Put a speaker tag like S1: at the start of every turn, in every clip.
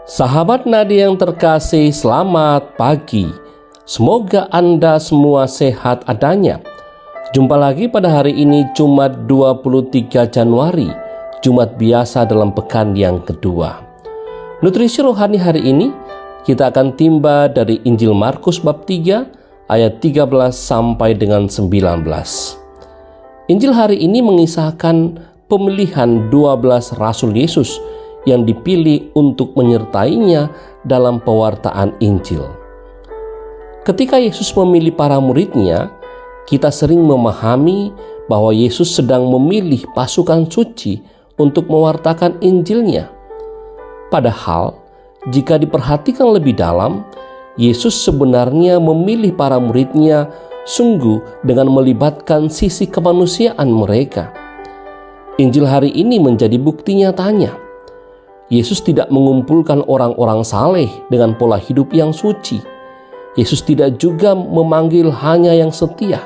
S1: Sahabat Nadi yang terkasih, selamat pagi. Semoga Anda semua sehat adanya. Jumpa lagi pada hari ini, Jumat 23 Januari, Jumat biasa dalam pekan yang kedua. Nutrisi rohani hari ini, kita akan timba dari Injil Markus bab 3, ayat 13 sampai dengan 19. Injil hari ini mengisahkan pemilihan 12 Rasul Yesus yang dipilih untuk menyertainya dalam pewartaan Injil. Ketika Yesus memilih para muridnya, kita sering memahami bahwa Yesus sedang memilih pasukan suci untuk mewartakan Injilnya. Padahal, jika diperhatikan lebih dalam, Yesus sebenarnya memilih para muridnya sungguh dengan melibatkan sisi kemanusiaan mereka. Injil hari ini menjadi bukti nyatanya. Yesus tidak mengumpulkan orang-orang saleh dengan pola hidup yang suci. Yesus tidak juga memanggil hanya yang setia.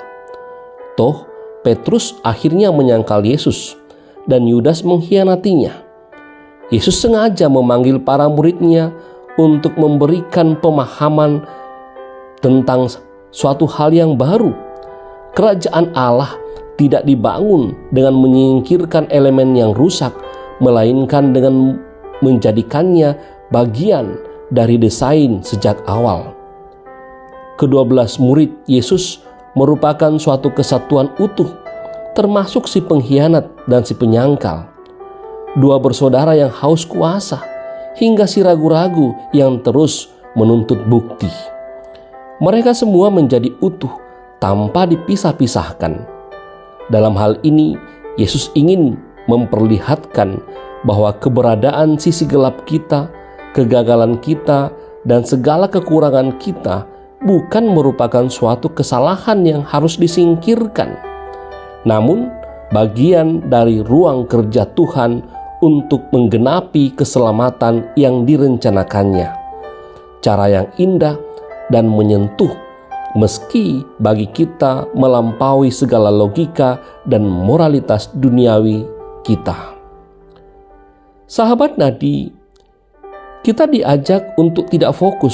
S1: Toh, Petrus akhirnya menyangkal Yesus dan Yudas mengkhianatinya. Yesus sengaja memanggil para muridnya untuk memberikan pemahaman tentang suatu hal yang baru. Kerajaan Allah tidak dibangun dengan menyingkirkan elemen yang rusak, melainkan dengan menjadikannya bagian dari desain sejak awal. Ke-12 murid Yesus merupakan suatu kesatuan utuh, termasuk si pengkhianat dan si penyangkal. Dua bersaudara yang haus kuasa, hingga si ragu-ragu yang terus menuntut bukti. Mereka semua menjadi utuh tanpa dipisah-pisahkan. Dalam hal ini, Yesus ingin memperlihatkan bahwa keberadaan sisi gelap kita, kegagalan kita, dan segala kekurangan kita bukan merupakan suatu kesalahan yang harus disingkirkan, namun bagian dari ruang kerja Tuhan untuk menggenapi keselamatan yang direncanakannya. Cara yang indah dan menyentuh, meski bagi kita melampaui segala logika dan moralitas duniawi kita. Sahabat Nadi, kita diajak untuk tidak fokus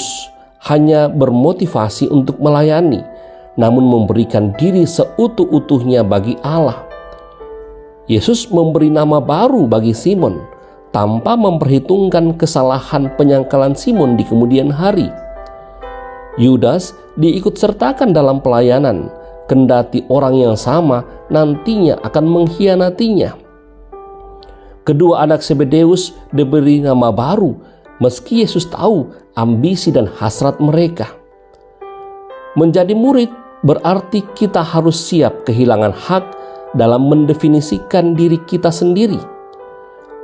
S1: hanya bermotivasi untuk melayani, namun memberikan diri seutuh-utuhnya bagi Allah. Yesus memberi nama baru bagi Simon tanpa memperhitungkan kesalahan penyangkalan Simon di kemudian hari. Yudas diikutsertakan dalam pelayanan, kendati orang yang sama nantinya akan mengkhianatinya. Kedua anak Zebedeus diberi nama baru, meski Yesus tahu ambisi dan hasrat mereka. Menjadi murid berarti kita harus siap kehilangan hak dalam mendefinisikan diri kita sendiri.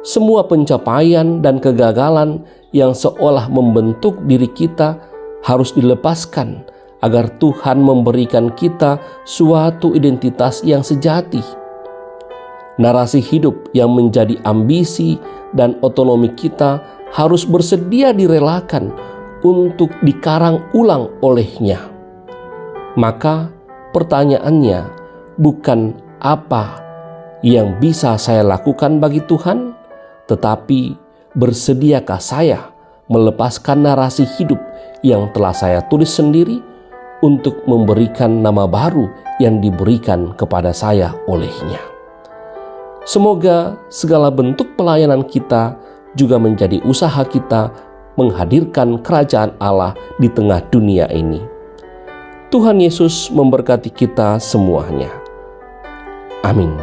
S1: Semua pencapaian dan kegagalan yang seolah membentuk diri kita harus dilepaskan agar Tuhan memberikan kita suatu identitas yang sejati. Narasi hidup yang menjadi ambisi dan otonomi kita harus bersedia direlakan untuk dikarang ulang olehnya. Maka pertanyaannya bukan apa yang bisa saya lakukan bagi Tuhan, tetapi bersediakah saya melepaskan narasi hidup yang telah saya tulis sendiri untuk memberikan nama baru yang diberikan kepada saya olehnya. Semoga segala bentuk pelayanan kita juga menjadi usaha kita menghadirkan kerajaan Allah di tengah dunia ini. Tuhan Yesus memberkati kita semuanya. Amin.